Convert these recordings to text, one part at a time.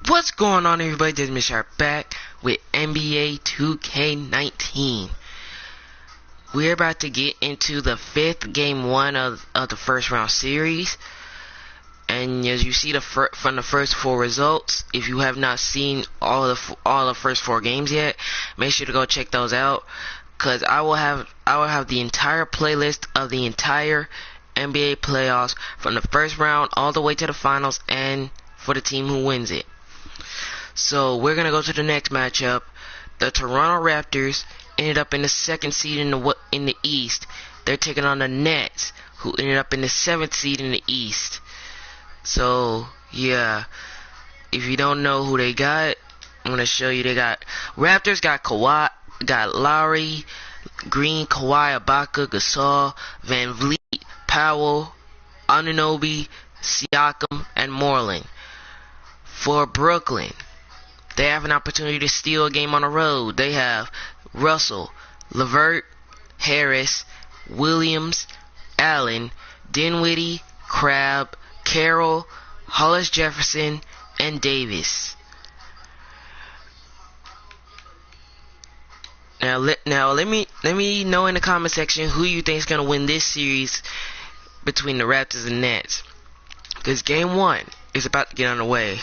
What's going on, everybody? This is Mr. Sharp back with NBA 2K19. We're about to get into the fifth game one of the first round series. And as you see from the first four results, if you have not seen all the first four games yet, make sure to go check those out. Cause I will have the entire playlist of the entire NBA playoffs from the first round all the way to the finals, and for the team who wins it. So we're gonna go to the next matchup. The Toronto Raptors ended up in the second seed in the East. They're taking on the Nets, who ended up in the seventh seed in the East. So yeah, if you don't know who they got, I'm gonna show you. They got Raptors got Kawhi, got Lowry, Green, Kawhi, Ibaka, Gasol, Van Vliet, Powell, Anunoby, Siakam, and Moreland. For Brooklyn, they have an opportunity to steal a game on the road. They have Russell, LeVert, Harris, Williams, Allen, Dinwiddie, Crabbe, Carroll, Hollis Jefferson, and Davis. Now let me know in the comment section who you think is gonna win this series between the Raptors and Nets. Because game one is about to get underway.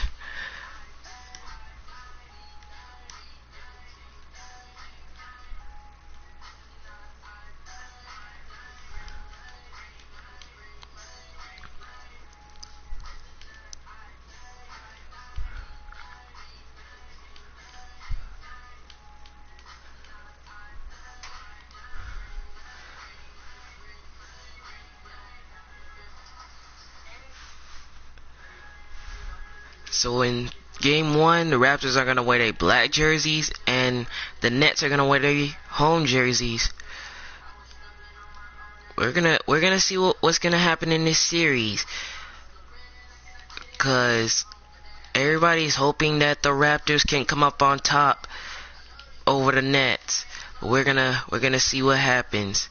So in game one, the Raptors are gonna wear their black jerseys, and the Nets are gonna wear their home jerseys. We're gonna see what's gonna happen in this series, cause everybody's hoping that the Raptors can come up on top over the Nets. We're gonna see what happens.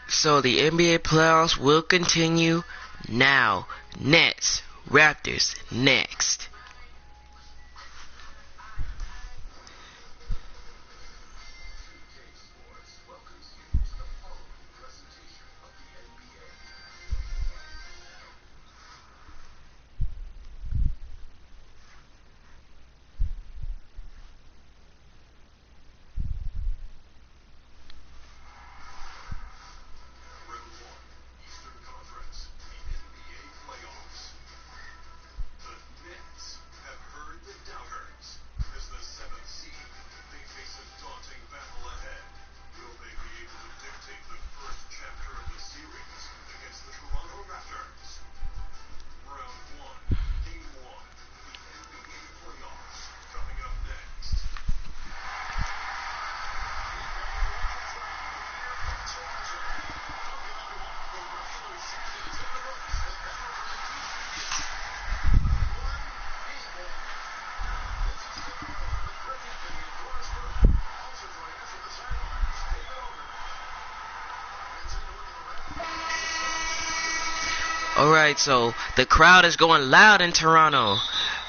So the NBA playoffs will continue now. Nets, Raptors, next. Alright, so the crowd is going loud in Toronto.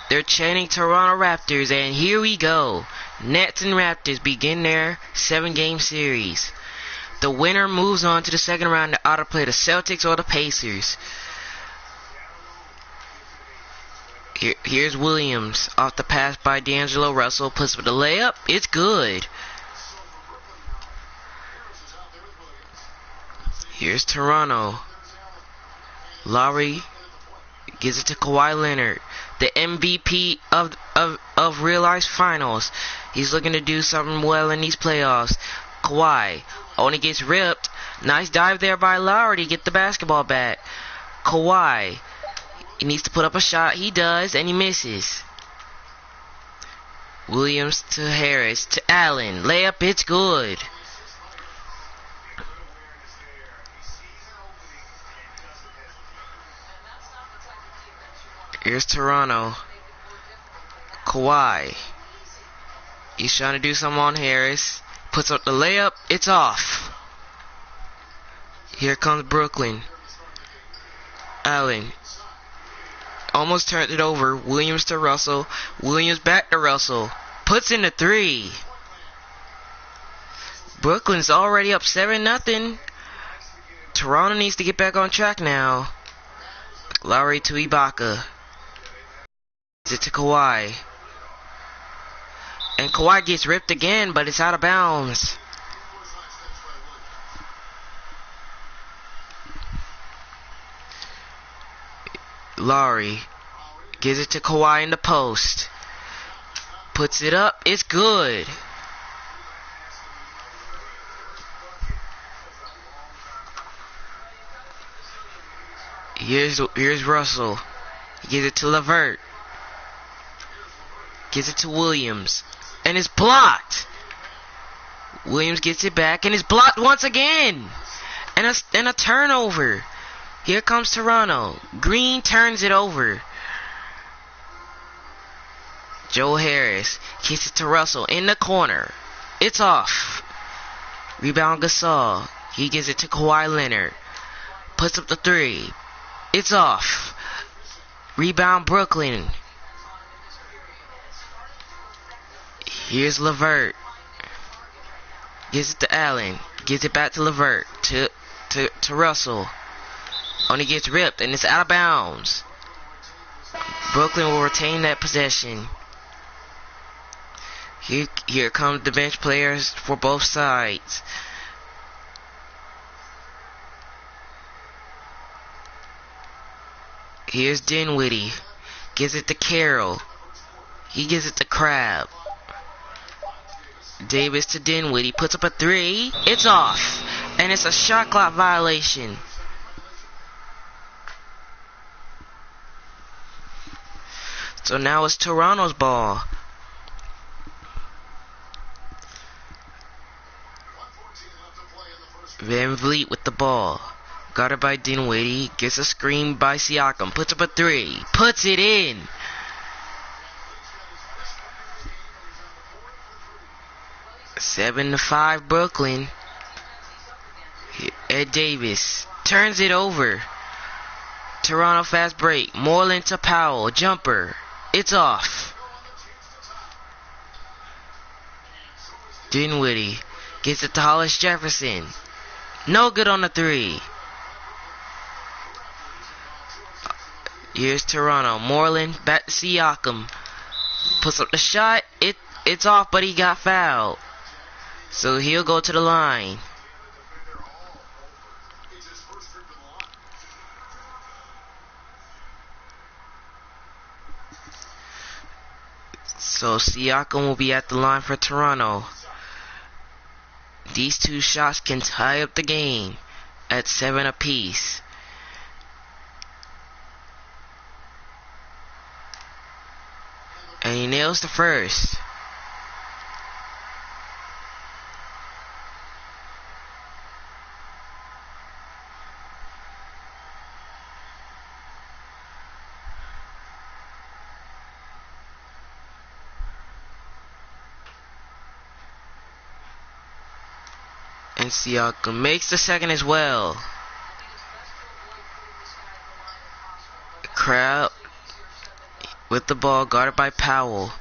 They're chanting Toronto Raptors, and here we go. Nets and Raptors begin their 7-game series. The winner moves on to the second round to either play the Celtics or the Pacers. Here's Williams off the pass by D'Angelo Russell, puts with the layup. It's good. Here's Toronto. Lowry gives it to Kawhi Leonard, the MVP of real life finals. He's looking to do something well in these playoffs. Kawhi only gets ripped. Nice dive there by Lowry to get the basketball back. Kawhi, he needs to put up a shot. He does, and he misses. Williams to Harris to Allen. Layup, it's good. Here's Toronto. Kawhi. He's trying to do something on Harris. Puts up the layup. It's off. Here comes Brooklyn. Allen. Almost turned it over. Williams to Russell. Williams back to Russell. Puts in the three. Brooklyn's already up 7-0. Toronto needs to get back on track now. Lowry to Ibaka. Is it to Kawhi? And Kawhi gets ripped again, but it's out of bounds. Lowry gives it to Kawhi in the post. Puts it up. It's good. Here's Russell. He gives it to LeVert. Gives it to Williams. And it's blocked. Williams gets it back and it's blocked once again. And a turnover. Here comes Toronto. Green turns it over. Joe Harris kicks it to Russell in the corner. It's off. Rebound Gasol. He gives it to Kawhi Leonard. Puts up the three. It's off. Rebound Brooklyn. Here's LeVert. Gives it to Allen. Gives it back to LeVert. To Russell. Only gets ripped and it's out of bounds. Brooklyn will retain that possession. Here comes the bench players for both sides. Here's Dinwiddie. Gives it to Carroll. He gives it to Crabbe. Davis to Dinwiddie. Puts up a three. It's off. And it's a shot clock violation. So now it's Toronto's ball. Van Vliet with the ball. Guarded by Dinwiddie. Gets a screen by Siakam. Puts up a three. Puts it in. Seven to 5 Brooklyn. Ed Davis turns it over. Toronto fast break. Moreland to Powell. Jumper. It's off. Dinwiddie gets it to Hollis Jefferson. No good on the three. Here's Toronto. Moreland back to Siakam. Puts up the shot. It's off, but he got fouled. So he'll go to the line. So Siakam will be at the line for Toronto. These two shots can tie up the game at 7 apiece. And he nails the first. And Siakam makes the second as well. Crowd with the ball, guarded by Powell.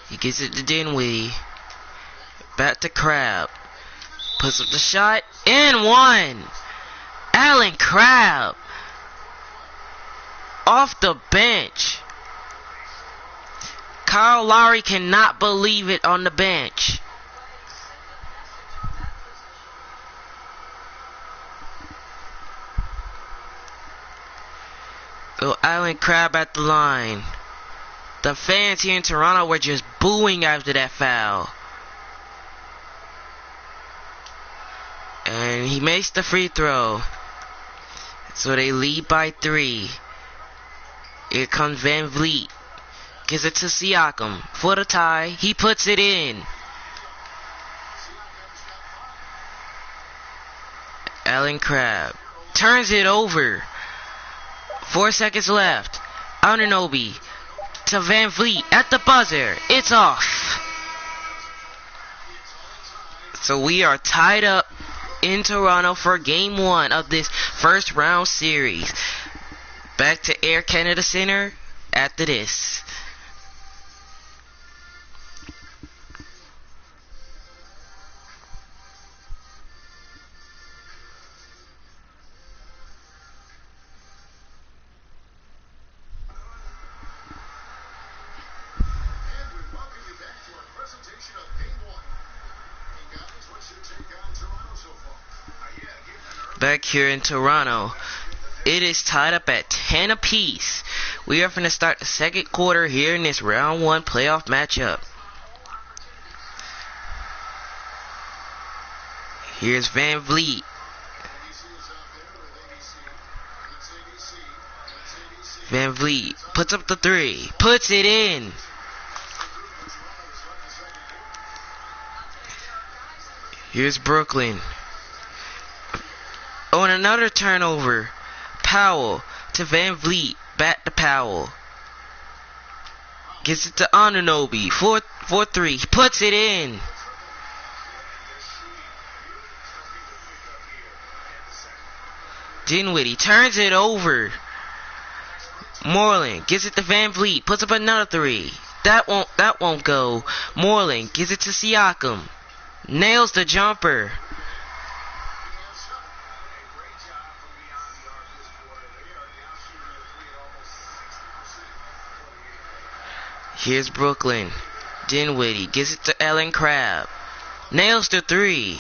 He gives it to Dinwiddie. Back to Crabbe. Puts up the shot. And one. Allen Crabbe. Off the bench. Kyle Lowry cannot believe it on the bench. So Allen Crabbe at the line. The fans here in Toronto were just booing after that foul. And he makes the free throw. So they lead by 3. Here comes Van Vliet. Gives it to Siakam for the tie. He puts it in. Allen Crabbe turns it over. 4 seconds left. Anunoby to Van Vliet at the buzzer. It's off. So we are tied up in Toronto for game 1 of this first round series. Back to Air Canada Center after this. Back here in Toronto, it is tied up at 10 apiece. We are going to start the second quarter here in this round 1 playoff matchup. Here's Van Vliet. Van Vliet puts up the 3, puts it in. Here's Brooklyn. Oh, and another turnover. Powell to Van Vliet. Back to Powell. Gets it to Anunoby. 4-3. Puts it in. Dinwiddie turns it over. Moreland gets it to Van Vliet. Puts up another 3. That won't go. Moreland gives it to Siakam. Nails the jumper. Here's Brooklyn. Dinwiddie gives it to Allen Crabbe. Nails the 3.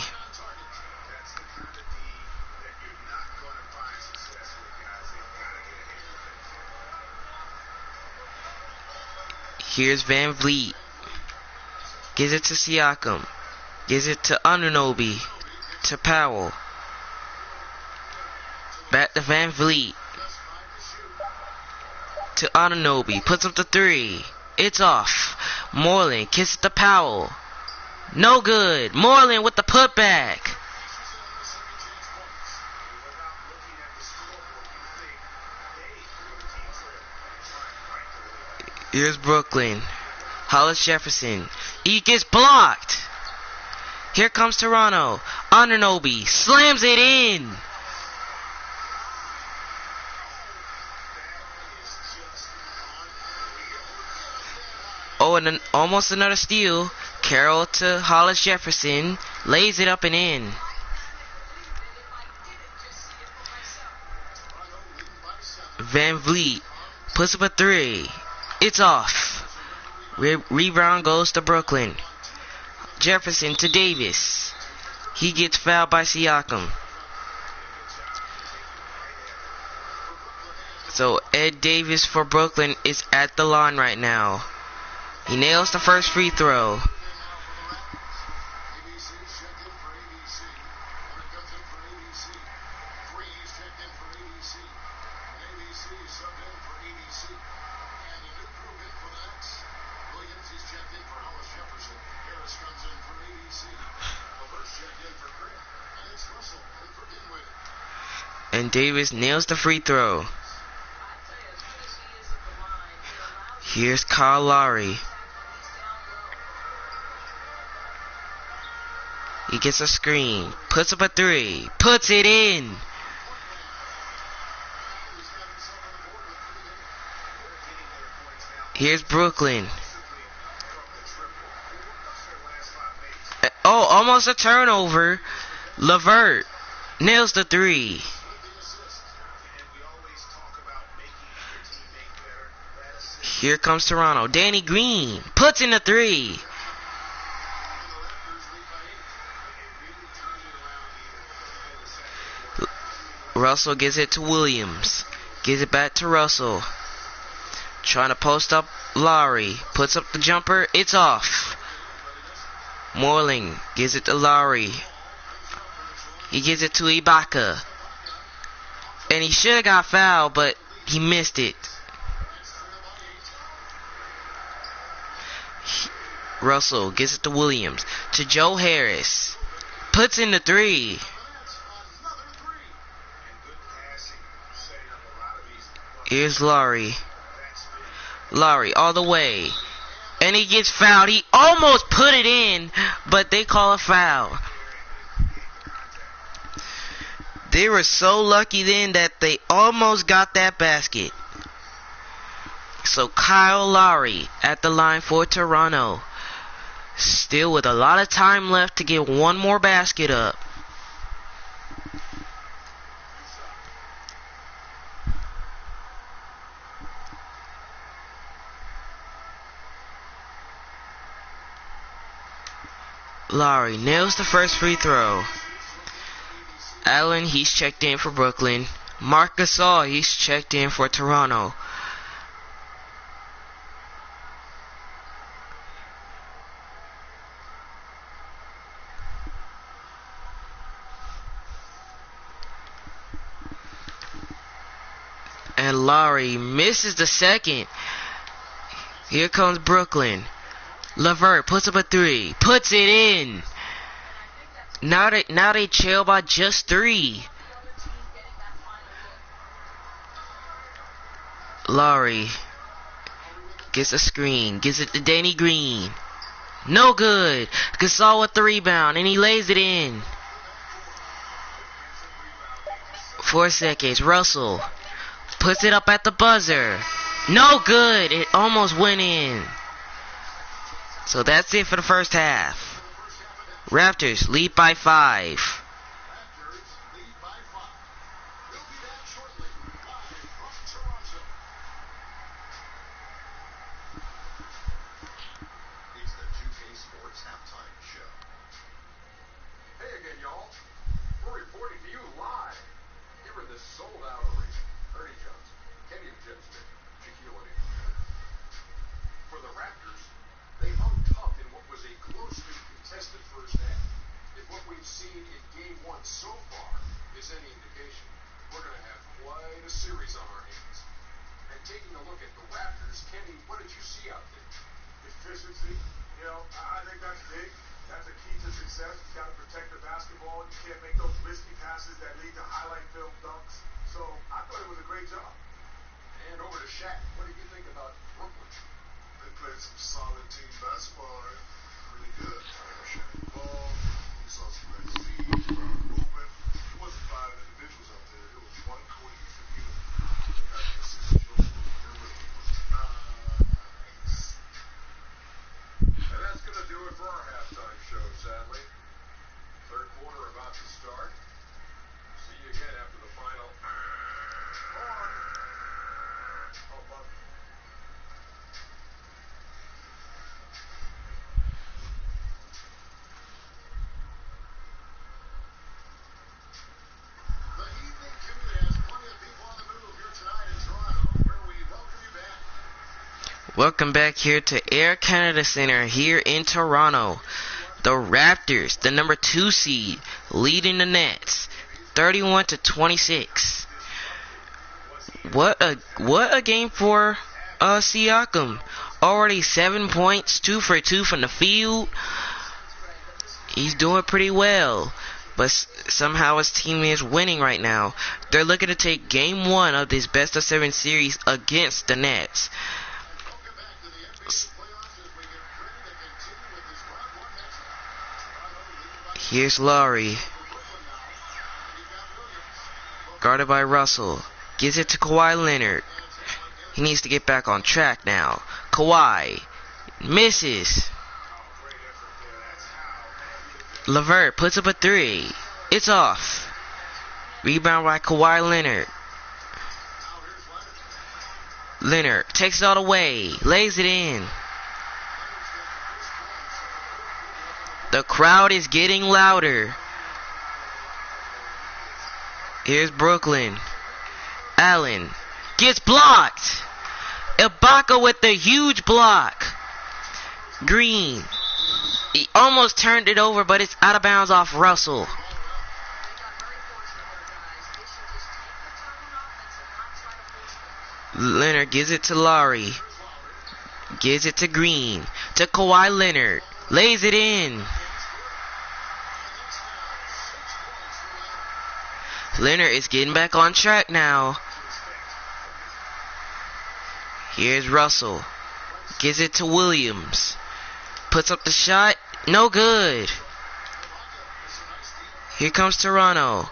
Here's Van Vliet. Gives it to Siakam. Gives it to Anunoby. To Powell. Back to Van Vliet. To Anunoby. Puts up the 3. It's off. Moreland kisses the Powell. No good. Moreland with the putback. Here's Brooklyn. Hollis Jefferson. He gets blocked. Here comes Toronto. Anunoby slams it in. Oh, and almost another steal. Carroll to Hollis Jefferson. Lays it up and in. Van Vliet puts up a 3. It's off. Rebound goes to Brooklyn. Jefferson to Davis. He gets fouled by Siakam. So Ed Davis for Brooklyn is at the line right now. He nails the first free throw. And Davis nails the free throw. Here's Kyle Lowry. He gets a screen. Puts up a 3. Puts it in. Here's Brooklyn. Oh, almost a turnover. LeVert nails the 3. Here comes Toronto. Danny Green puts in the 3. Russell gives it to Williams. Gives it back to Russell. Trying to post up Lowry. Puts up the jumper. It's off. Moreland gives it to Lowry. He gives it to Ibaka. And he should have got fouled, but he missed it. Russell gives it to Williams. To Joe Harris. Puts in the 3. Here's Laurie. Laurie all the way. And he gets fouled. He almost put it in, but they call a foul. They were so lucky then that they almost got that basket. So Kyle Lowry at the line for Toronto. Still with a lot of time left to get one more basket up. Lowry nails the first free throw. Allen, he's checked in for Brooklyn. Marc Gasol, he's checked in for Toronto. And Lowry misses the second. Here comes Brooklyn. LeVert puts up a three. Puts it in. Now they trail by just 3. Lowry gets a screen. Gives it to Danny Green. No good. Gasol with the rebound. And he lays it in. 4 seconds. Russell puts it up at the buzzer. No good. It almost went in. So that's it for the first half. Raptors lead by 5. Welcome back here to Air Canada Center here in Toronto. The Raptors, the number 2 seed, leading the Nets 31-26. What a game for Siakam. Already 7 points, 2 for 2 from the field. He's doing pretty well. But somehow his team is winning right now. They're looking to take game 1 of this best of 7 series against the Nets. Here's Lowry. Guarded by Russell. Gives it to Kawhi Leonard. He needs to get back on track now. Kawhi. Misses. LeVert puts up a 3. It's off. Rebound by Kawhi Leonard. Leonard takes it all the way. Lays it in. The crowd is getting louder. Here's Brooklyn. Allen gets blocked. Ibaka with the huge block. Green. He almost turned it over, but it's out of bounds off Russell. Leonard gives it to Lowry. Gives it to Green. To Kawhi Leonard. Lays it in. Leonard is getting back on track now. Here's Russell. Gives it to Williams. Puts up the shot. No good. Here comes Toronto.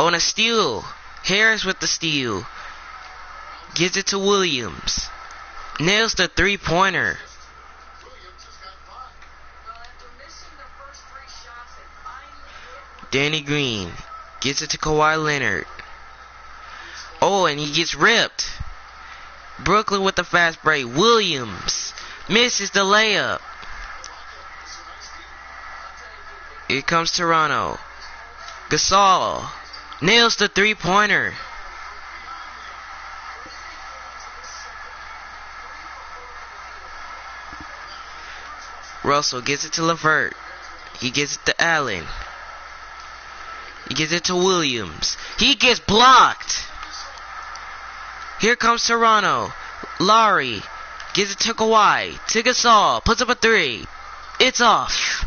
On a steal. Harris with the steal. Gives it to Williams. Nails the three-pointer. Danny Green. Gives it to Kawhi Leonard. Oh, and he gets ripped. Brooklyn with the fast break. Williams misses the layup. Here comes Toronto. Gasol nails the three-pointer. Russell gets it to LeVert. He gives it to Allen. He gives it to Williams. He gets blocked. Here comes Toronto. Lowry gives it to Kawhi. To Gasol. Puts up a three. It's off.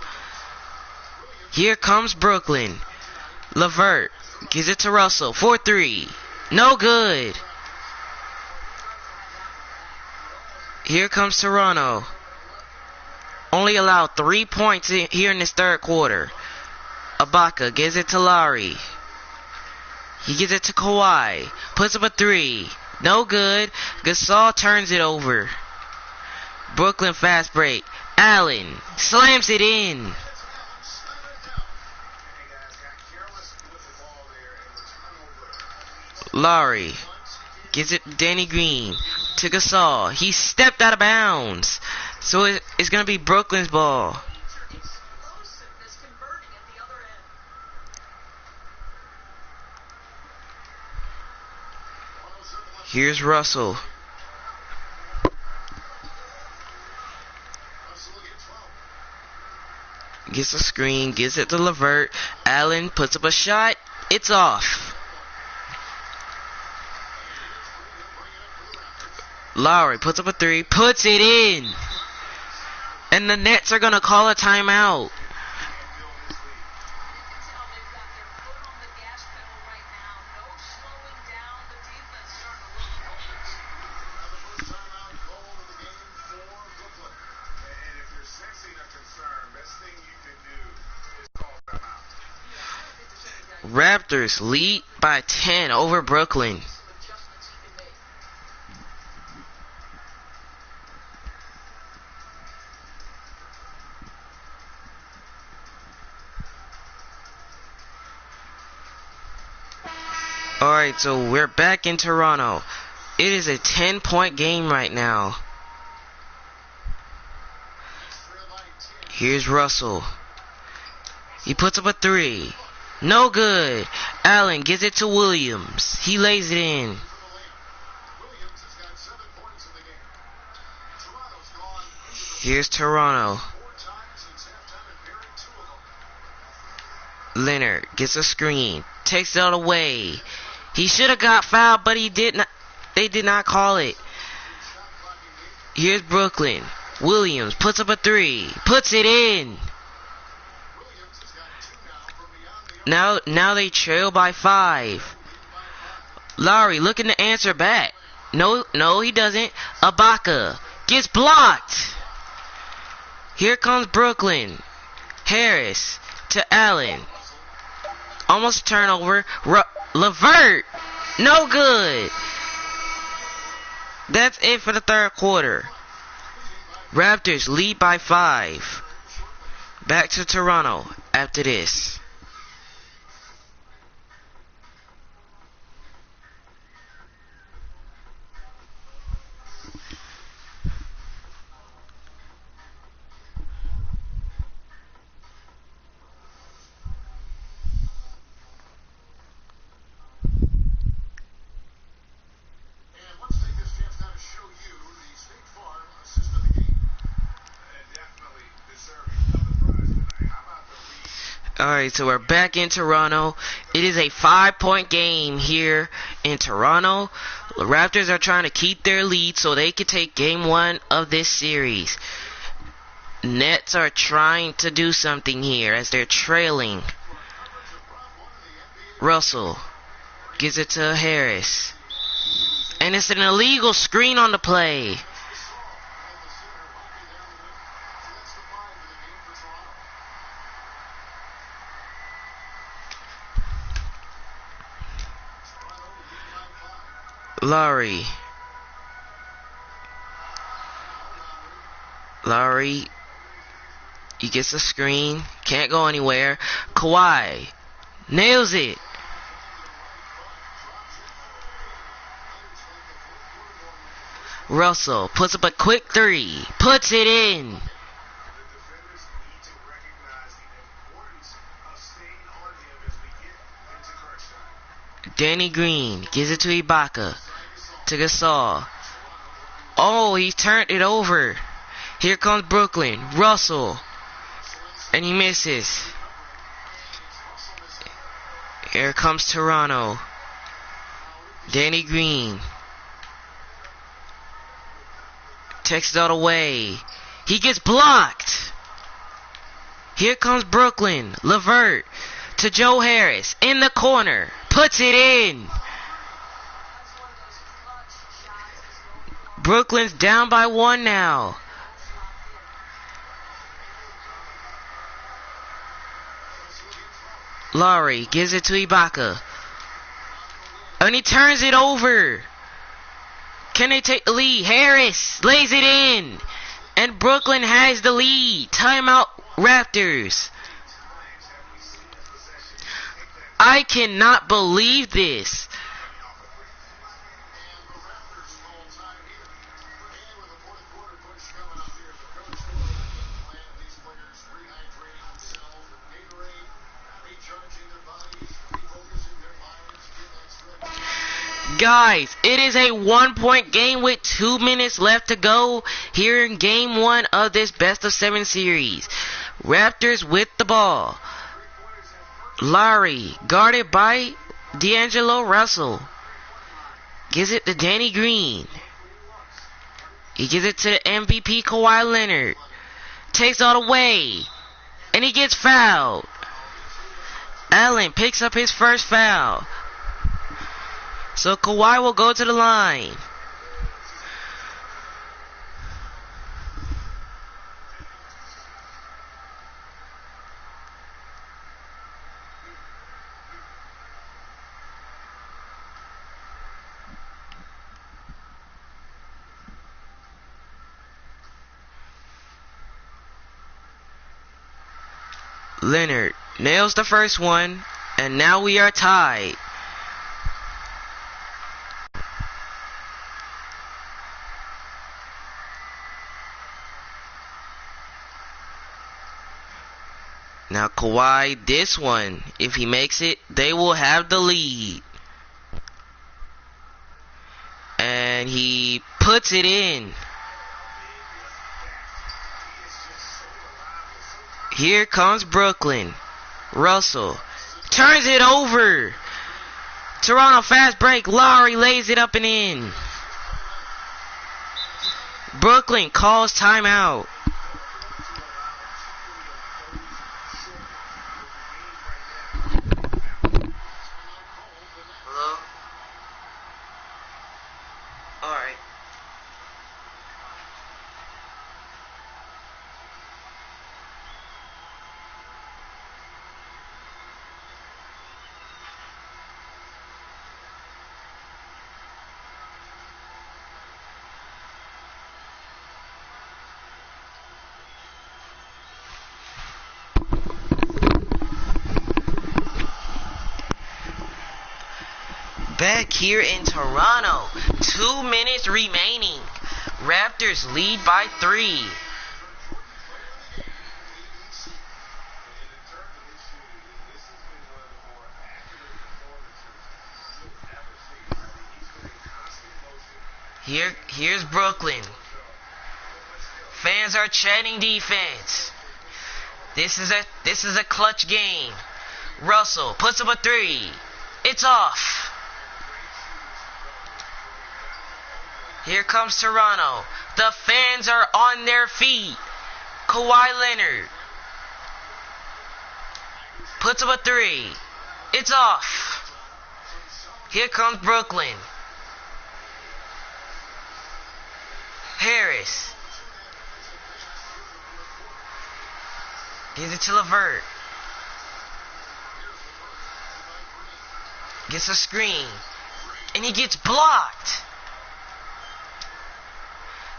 Here comes Brooklyn. LeVert gives it to Russell. 4-3. No good. Here comes Toronto. Only allowed 3 points here in this third quarter. Ibaka gives it to Lowry. He gives it to Kawhi. Puts up a three. No good. Gasol turns it over. Brooklyn fast break. Allen slams it in. Lowry gives it to Danny Green. To Gasol. He stepped out of bounds. So it's going to be Brooklyn's ball. Here's Russell. Gets a screen. Gives it to LeVert. Allen puts up a shot. It's off. Lowry puts up a three. Puts it in. And the Nets are going to call a timeout. Raptors lead by 10 over Brooklyn. Alright, so we're back in Toronto. It is a 10-point game right now. Here's Russell. He puts up a three. No good. Allen gives it to Williams. He lays it in. Here's Toronto. Leonard gets a screen. Takes it all away. He should have got fouled, but he did not. They did not call it. Here's Brooklyn. Williams puts up a three. Puts it in. Now they trail by 5. Lowry looking to answer back. No, he doesn't. Ibaka gets blocked. Here comes Brooklyn. Harris to Allen. Almost turnover. LeVert. No good. That's it for the third quarter. Raptors lead by 5. Back to Toronto after this. Alright, so we're back in Toronto. It is a 5-point game here in Toronto. The Raptors are trying to keep their lead so they can take game 1 of this series. Nets are trying to do something here as they're trailing. Russell gives it to Harris. And it's an illegal screen on the play. Lowry. He gets a screen. Can't go anywhere. Kawhi nails it. Russell puts up a quick three. Puts it in. Danny Green gives it to Ibaka. To Gasol. Oh, he turned it over. Here comes Brooklyn. Russell. And he misses. Here comes Toronto. Danny Green. Takes it all away. He gets blocked. Here comes Brooklyn. LeVert to Joe Harris. In the corner. Puts it in. Brooklyn's down by 1 now. Lowry gives it to Ibaka. And he turns it over. Can they take the lead? Harris lays it in. And Brooklyn has the lead. Timeout Raptors. I cannot believe this. Guys, it is a 1-point game with 2 minutes left to go here in game 1 of this best of 7 series. Raptors with the ball. Lowry guarded by D'Angelo Russell. Gives it to Danny Green. He gives it to the MVP Kawhi Leonard. Takes all the way. And he gets fouled. Allen picks up his first foul. So Kawhi will go to the line. Leonard nails the first one, and now we are tied. Now Kawhi, this one, if he makes it, they will have the lead. And he puts it in. Here comes Brooklyn. Russell turns it over. Toronto fast break. Lowry lays it up and in. Brooklyn calls timeout. Hello? Alright. Back here in Toronto, 2 minutes remaining. Raptors lead by 3. Here's Brooklyn. Fans are chanting defense. This is a clutch game. Russell puts up a 3. It's off. Here comes Toronto. The fans are on their feet. Kawhi Leonard puts up a 3. It's off. Here comes Brooklyn. Harris. Gives it to LeVert. Gets a screen. And he gets blocked.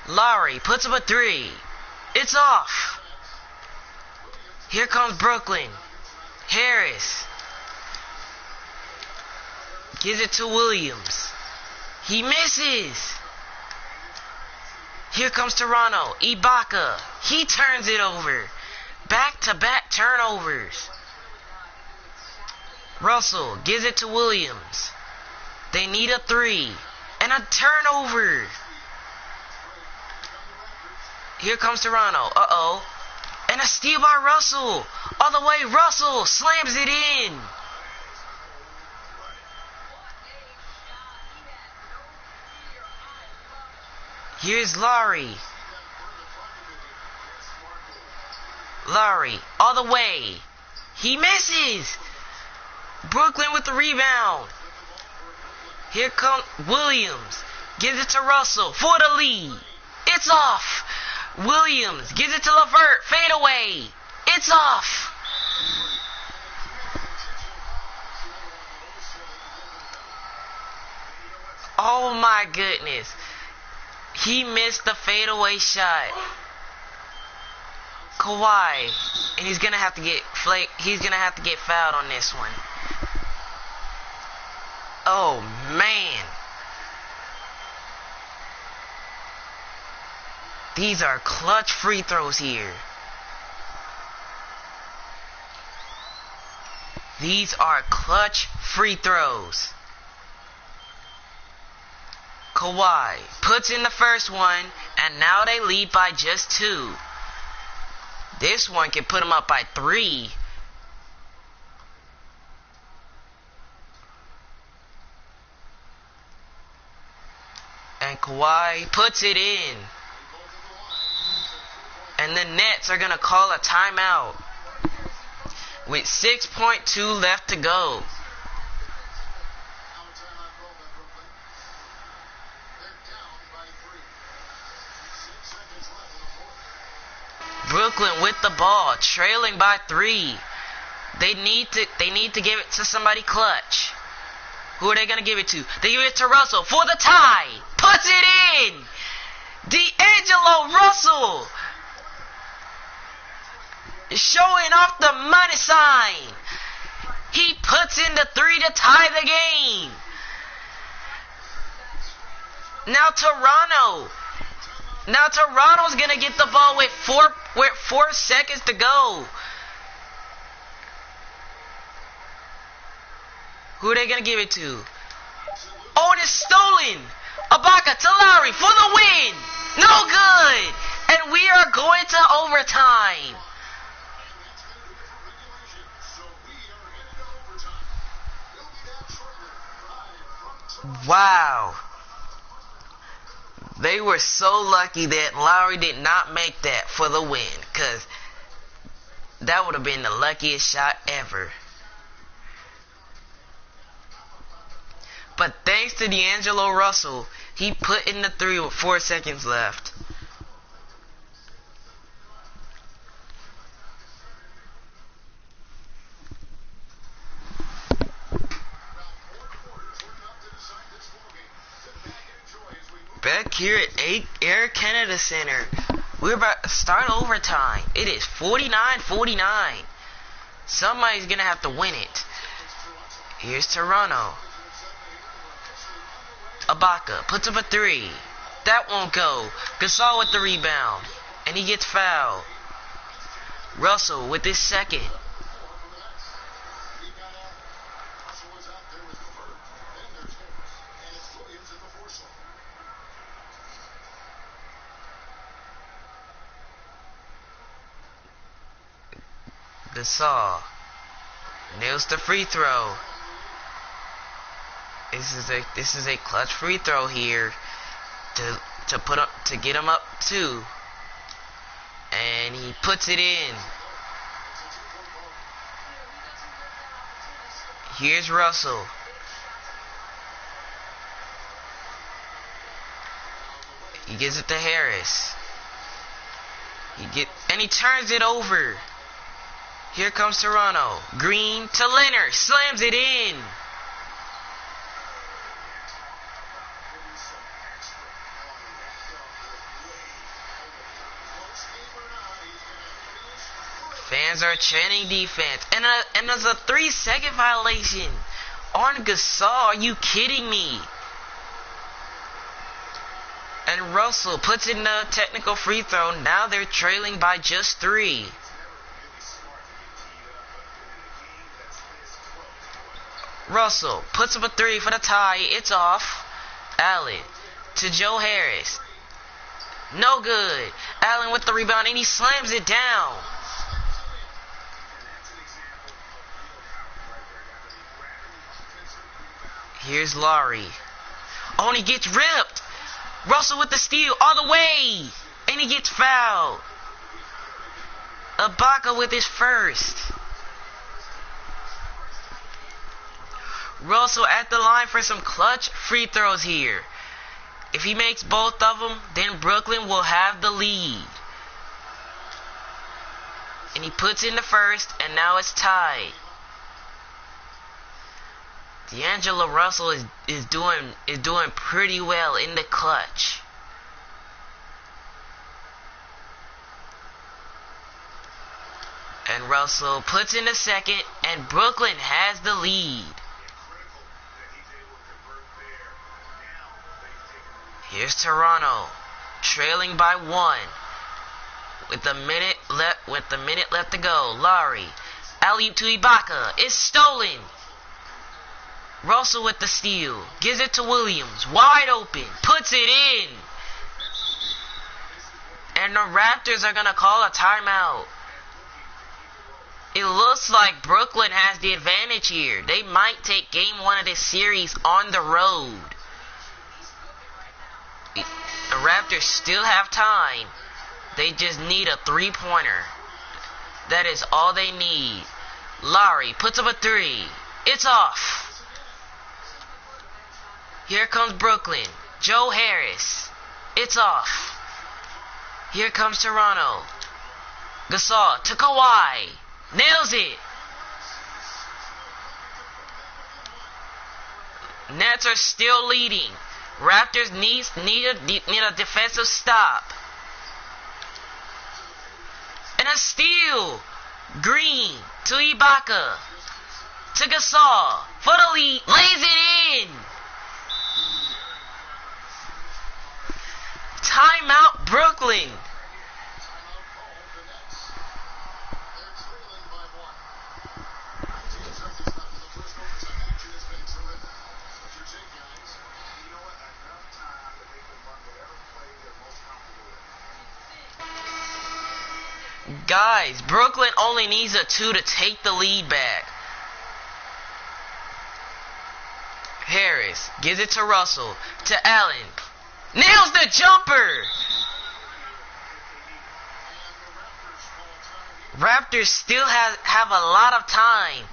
Lowry puts up a three. It's off. Here comes Brooklyn. Harris. Gives it to Williams. He misses. Here comes Toronto. Ibaka. He turns it over. Back-to-back turnovers. Russell gives it to Williams. They need a three. And a turnover. Here comes Toronto. Uh-oh. And a steal by Russell. All the way, Russell slams it in. Here's Lowry. Lowry, all the way. He misses. Brooklyn with the rebound. Here comes Williams. Gives it to Russell for the lead. It's off. Williams gives it to LeVert. Fade away. It's off. Oh my goodness. He missed the fadeaway shot. Kawhi, and he's gonna have to get fouled on this one. Oh man. These are clutch free throws here. These are clutch free throws. Kawhi puts in the first one, and now they lead by just 2. This one can put them up by 3. And Kawhi puts it in. And the Nets are going to call a timeout with 6.2 left to go. Brooklyn with the ball, trailing by 3. They need to give it to somebody clutch. Who are they going to give it to? They give it to Russell for the tie. Puts it in. D'Angelo Russell is showing off the money sign. He puts in the 3 to tie the game. Now Toronto's going to get the ball with 4 seconds to go. Who are they going to give it to? Oh, it's stolen. Ibaka to Lowry for the win. No good. And we are going to overtime. Wow. They were so lucky that Lowry did not make that for the win, because that would have been the luckiest shot ever. But thanks to D'Angelo Russell, he put in the 3 with 4 seconds left. Back here at Air Canada Center, we're about to start overtime. It is 49-49. Somebody's going to have to win it. Here's Toronto. Ibaka puts up a 3. That won't go. Gasol with the rebound. And he gets fouled. Russell with his second. Gasol nails the free throw. This is a clutch free throw here to get him up 2. And he puts it in. Here's Russell. He gives it to Harris. And he turns it over. Here comes Toronto. Green to Leonard. Slams it in. Fans are chanting defense. And there's a 3-second violation on Gasol. Are you kidding me? And Russell puts in the technical free throw. Now they're trailing by just 3. Russell puts up a 3 for the tie. It's off. Allen to Joe Harris. No good. Allen with the rebound and he slams it down. Here's Laurie. Oh, and he gets ripped. Russell with the steal all the way. And he gets fouled. Ibaka with his first. Russell at the line for some clutch free throws here. If he makes both of them, then Brooklyn will have the lead. And he puts in the first, and now it's tied. D'Angelo Russell is doing pretty well in the clutch. And Russell puts in the second, and Brooklyn has the lead. Here's Toronto, trailing by 1. With a minute left to go. Laurie, alley-oop to Ibaka. It's stolen. Russell with the steal. Gives it to Williams. Wide open. Puts it in. And the Raptors are going to call a timeout. It looks like Brooklyn has the advantage here. They might take game 1 of this series on the road. The Raptors still have time. They just need a 3-pointer. That is all they need. Laurie puts up a 3. It's off. Here comes Brooklyn. Joe Harris. It's off. Here comes Toronto. Gasol to Kawhi. Nails it. Nets are still leading. Raptors need a defensive stop. And a steal. Green to Ibaka. To Gasol. For the lead. Lays it in. Timeout Brooklyn. Guys, Brooklyn only needs a 2 to take the lead back. Harris gives it to Russell. To Allen. Nails the jumper. Raptors still have a lot of time.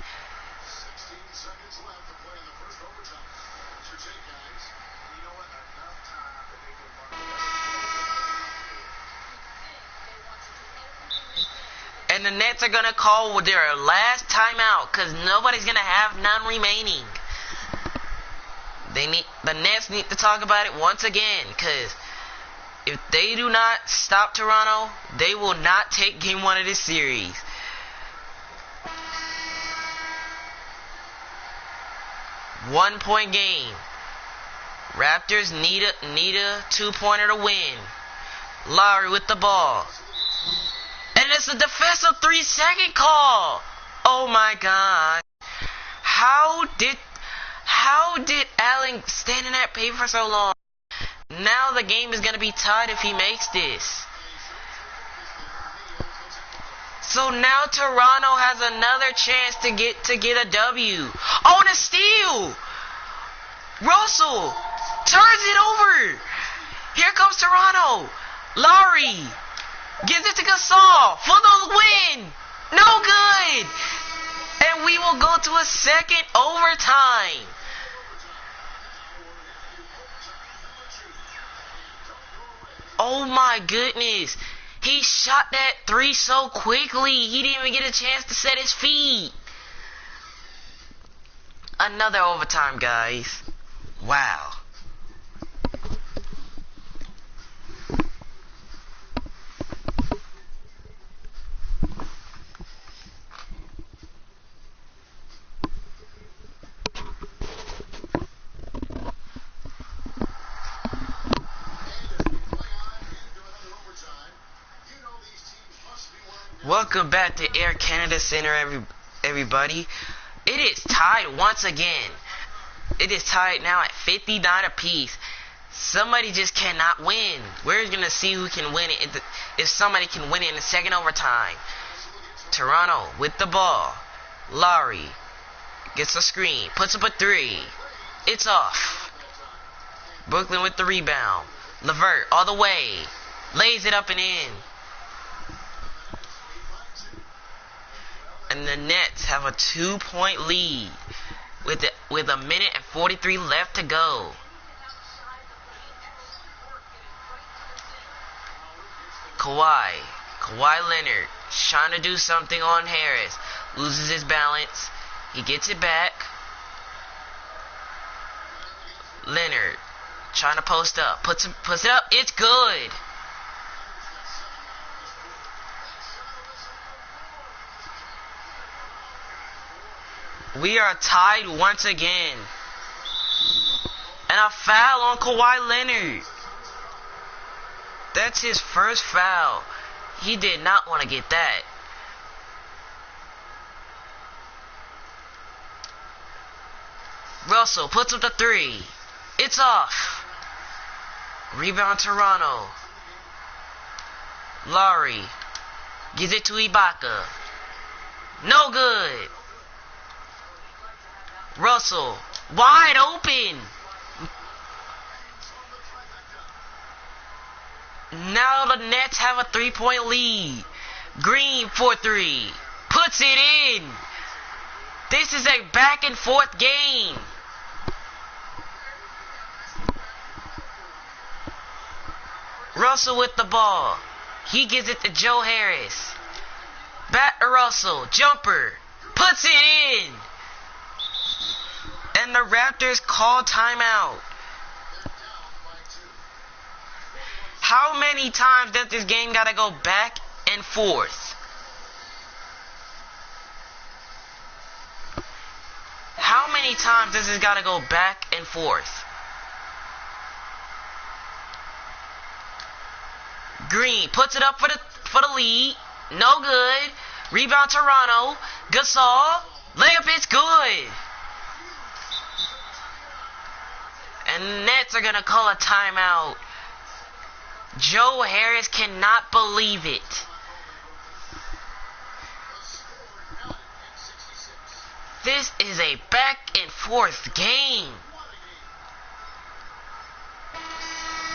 And the Nets are going to call their last timeout because nobody's going to have none remaining. The Nets need to talk about it once again because if they do not stop Toronto, they will not take game 1 of this series. One-point game. Raptors need a 2-pointer to win. Lowry with the ball. And it's a defensive 3-second call. Oh my God. How did Allen stand in that paint for so long? Now the game is going to be tied if he makes this. So now Toronto has another chance to get a W. Oh, and a steal. Russell turns it over. Here comes Toronto. Lowry gives it to Gasol for the win. No good. And we will go to a second overtime. my goodness. He shot that three so quickly. He didn't even get a chance to set his feet. Another overtime, guys. Wow. Welcome back to Air Canada Center, everybody. It is tied once again. It is tied now at 59 apiece. Somebody just cannot win. We're going to see who can win it if somebody can win it in the second overtime. Toronto with the ball. Lowry gets a screen. Puts up a three. It's off. Brooklyn with the rebound. LeVert all the way. Lays it up and in. And the Nets have a 2-point lead with a minute and 43 left to go. Kawhi Leonard trying to do something on Harris. Loses his balance. He gets it back. Leonard trying to post up. Puts it up. It's good. We are tied once again. And a foul on Kawhi Leonard. That's his first foul. He did not want to get that. Russell puts up the three. It's off. Rebound Toronto. Lowry gives it to Ibaka. No good. Russell, wide open. Now the Nets have a 3-point lead. Green for three. Puts it in. This is a back and forth game. Russell with the ball. He gives it to Joe Harris. Back to Russell. Jumper. Puts it in. And the Raptors call timeout. How many times does this game gotta go back and forth? How many times does this gotta go back and forth? Green puts it up for the lead. No good. Rebound Toronto. Gasol. Layup is good. And the Nets are going to call a timeout. Joe Harris cannot believe it. This is a back and forth game.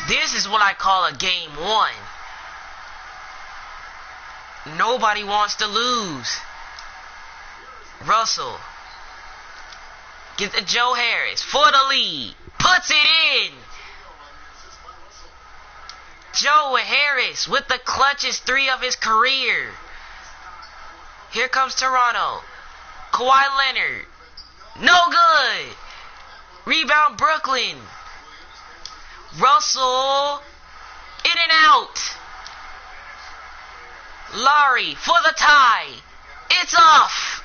This is what I call a game one. Nobody wants to lose. Russell gets to Joe Harris for the lead. Puts it in. Joe Harris with the clutchest three of his career. Here comes Toronto. Kawhi Leonard. No good. Rebound Brooklyn. Russell. In and out. Lowry for the tie. It's off.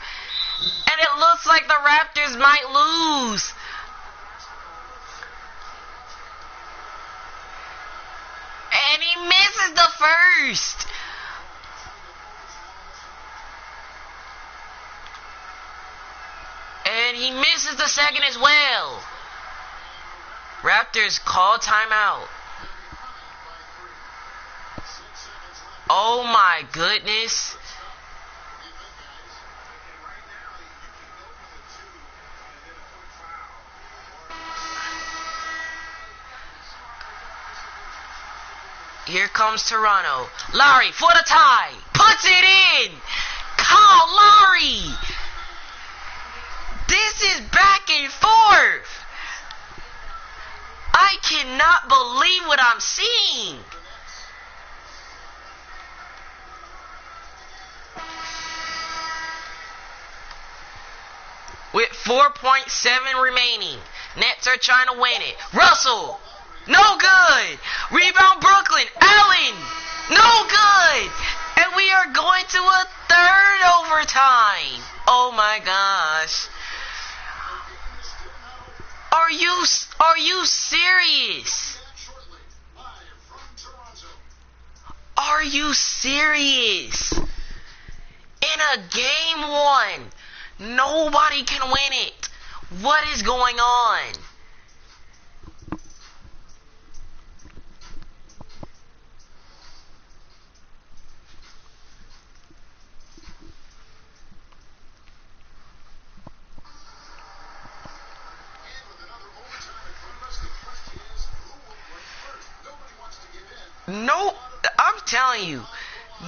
And it looks like the Raptors might lose. And he misses the first. And he misses the second as well. Raptors call timeout. Oh my goodness. Here comes Toronto. Lowry for the tie. Puts it in. Kyle Lowry. This is back and forth. I cannot believe what I'm seeing. 4.7 remaining. Nets are trying to win it. Russell. No good. Rebound Brooklyn. Allen. No good. And we are going to a third overtime. Oh my gosh. Are you serious? Are you serious? In a game one, nobody can win it. What is going on? No, I'm telling you,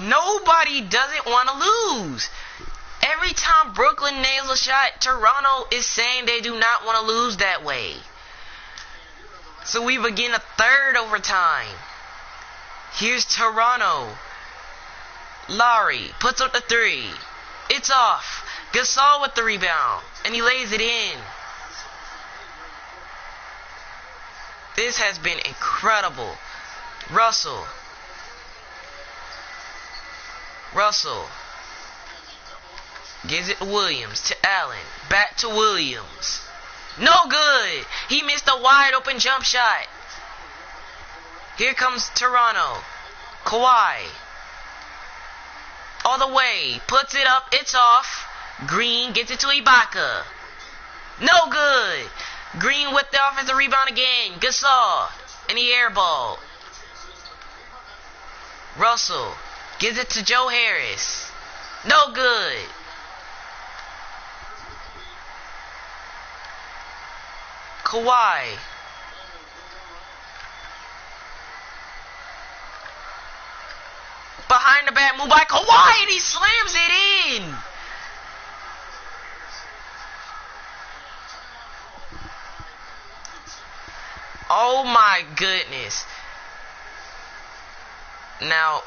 nobody doesn't want to lose. Every time Brooklyn nails a shot, Toronto is saying they do not want to lose that way. So we begin a third overtime. Here's Toronto. Lowry puts up the three. It's off. Gasol with the rebound, and he lays it in. This has been incredible. Russell. Gives it to Williams, to Allen. Back to Williams. No good. He missed a wide open jump shot. Here comes Toronto. Kawhi. All the way. Puts it up. It's off. Green gets it to Ibaka. No good. Green with the offensive rebound again. Gasol. And the air ball. Russell gives it to Joe Harris. No good. Kawhi. Behind the back move by Kawhi, and he slams it in. Oh my goodness. Now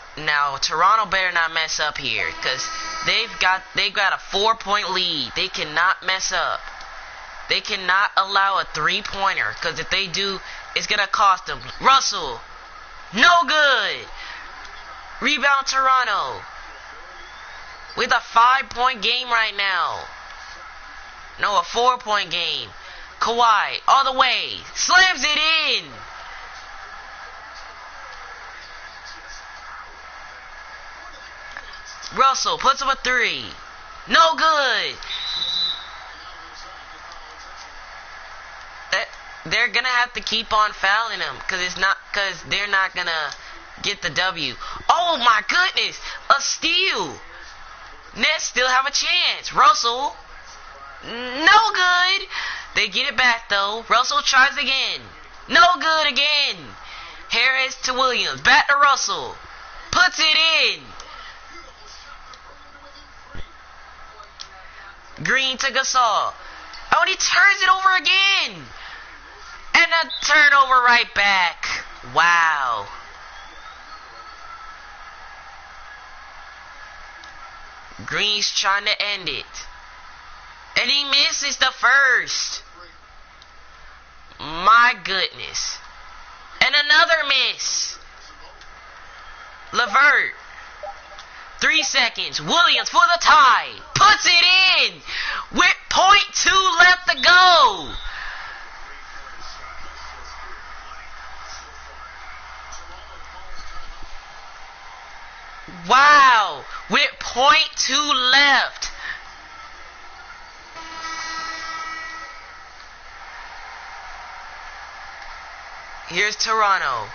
Toronto better not mess up here, because they've got a 4-point lead. They cannot mess up. They cannot allow a 3-pointer, because if they do, it's gonna cost them. Russell, no good. Rebound Toronto. With a 5-point game right now. No, a 4-point game. Kawhi all the way, slams it in. Russell puts up a three. No good. They're gonna have to keep on fouling him, because they're not gonna get the W. Oh my goodness, a steal. Nets still have a chance. Russell, no good. They get it back though. Russell tries again. No good again. Harris to Williams. Back to Russell. Puts it in. Green to Gasol. Oh, and he turns it over again. And a turnover right back. Wow. Green's trying to end it. And he misses the first. My goodness. And another miss. LeVert. 3 seconds. Williams for the tie. Puts it in. With .2 left to go. Wow. With .2 left. Here's Toronto.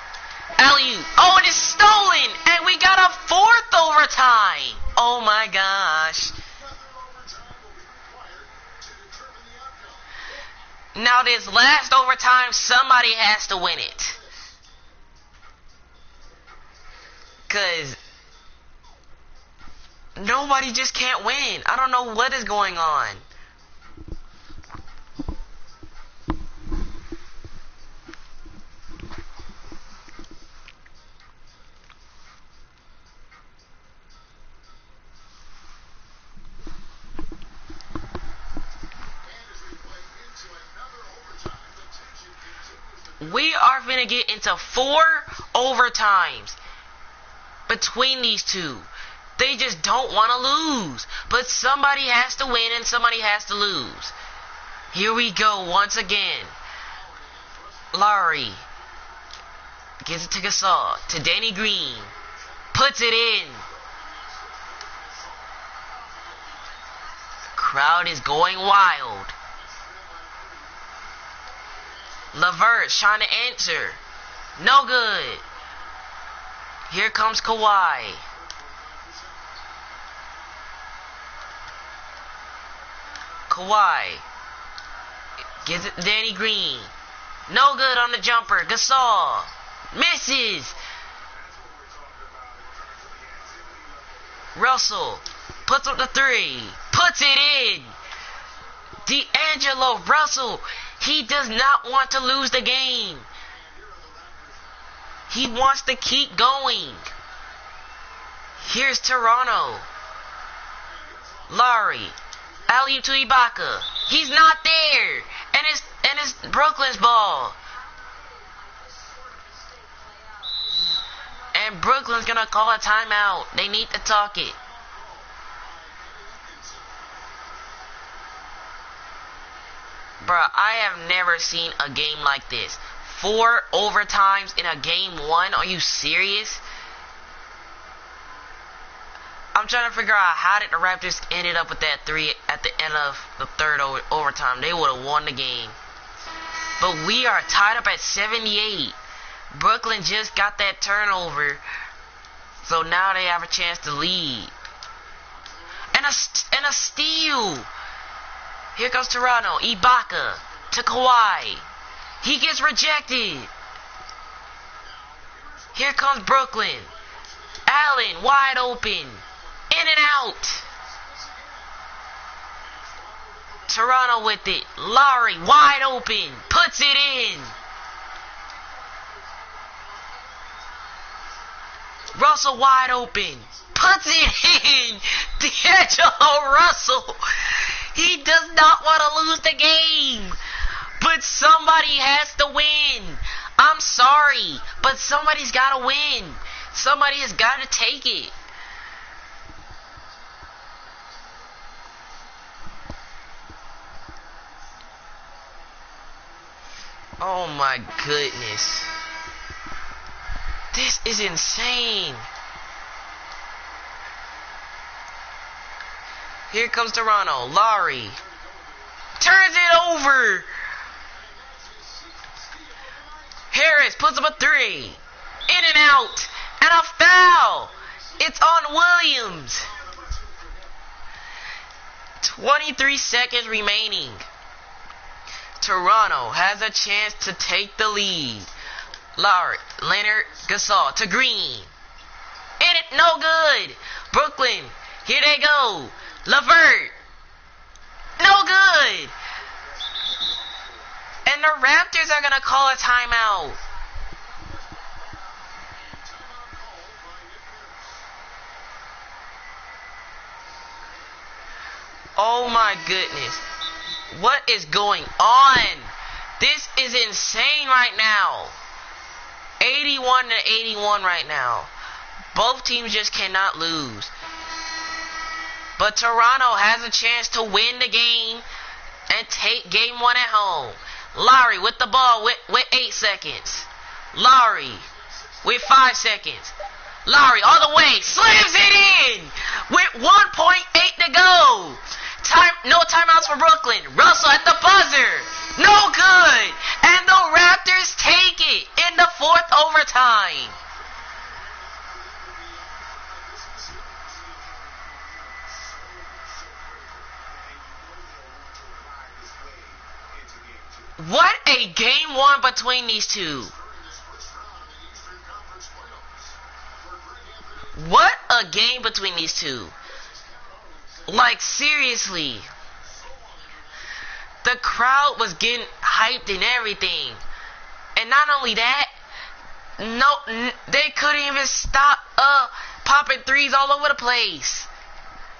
Alley-oop. Oh, and it's stolen. And we got a 4th overtime. Oh my gosh. Now this last overtime, somebody has to win it. Because nobody just can't win. I don't know what is going on. We are finna get into 4 overtimes between these two. They just don't want to lose. But somebody has to win and somebody has to lose. Here we go once again. Lowry gives it to Gasol. To Danny Green. Puts it in. Crowd is going wild. LeVert trying to answer. No good. Here comes Kawhi. Kawhi gives it to Danny Green. No good on the jumper. Gasol misses. Russell puts up the 3. Puts it in. D'Angelo Russell. He does not want to lose the game. He wants to keep going. Here's Toronto. Lowry. Alley-oop to Ibaka. He's not there. And it's Brooklyn's ball. And Brooklyn's gonna call a timeout. They need to talk it. Bruh, I have never seen a game like this. 4 overtimes in a game 1? Are you serious? I'm trying to figure out how did the Raptors ended up with that 3 at the end of the 3rd overtime. They would have won the game. But we are tied up at 78. Brooklyn just got that turnover. So now they have a chance to lead. And a steal. Here comes Toronto. Ibaka to Kawhi. He gets rejected. Here comes Brooklyn. Allen wide open. In and out. Toronto with it. Lowry wide open. Puts it in. Russell wide open. Puts it in. D'Angelo Russell. He does not want to lose the game. But somebody has to win. I'm sorry. But somebody's got to win. Somebody has got to take it. Oh my goodness. This is insane. Here comes Toronto. Lowry turns it over. Harris puts up a 3. In and out. And a foul. It's on Williams. 23 seconds remaining. Toronto has a chance to take the lead. Lowry, Leonard, Gasol to Green. And it no good. Brooklyn, here they go. LeVert, no good. And the Raptors are going to call a timeout. Oh my goodness. What is going on? This is insane right now. 81 to 81 right now. Both teams just cannot lose. But Toronto has a chance to win the game and take game 1 at home. Lowry with the ball with 8 seconds. Lowry with 5 seconds. Lowry all the way. Slams it in with 1.8 to go. No timeouts for Brooklyn. Russell at the buzzer. No good. And the Raptors take it in the 4th overtime. What a game 1 between these two. What a game between these two. Like, seriously. The crowd was getting hyped and everything. And not only that, they couldn't even stop popping 3s all over the place.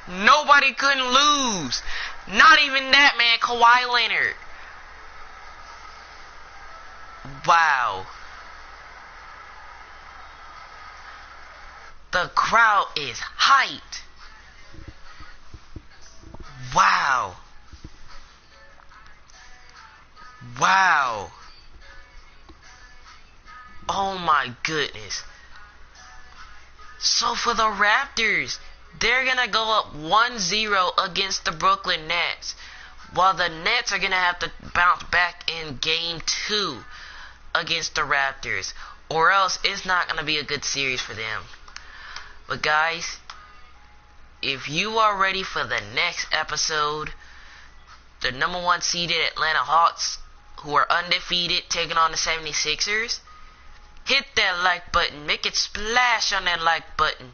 Nobody couldn't lose. Not even that man, Kawhi Leonard. Wow. The crowd is hyped. Wow. Wow. Oh my goodness. So for the Raptors, they're going to go up 1-0 against the Brooklyn Nets, while the Nets are going to have to bounce back in Game 2 against the Raptors, or else it's not going to be a good series for them. But guys, if you are ready for the next episode, the number 1 seeded Atlanta Hawks, who are undefeated, taking on the 76ers, hit that like button. Make it splash on that like button.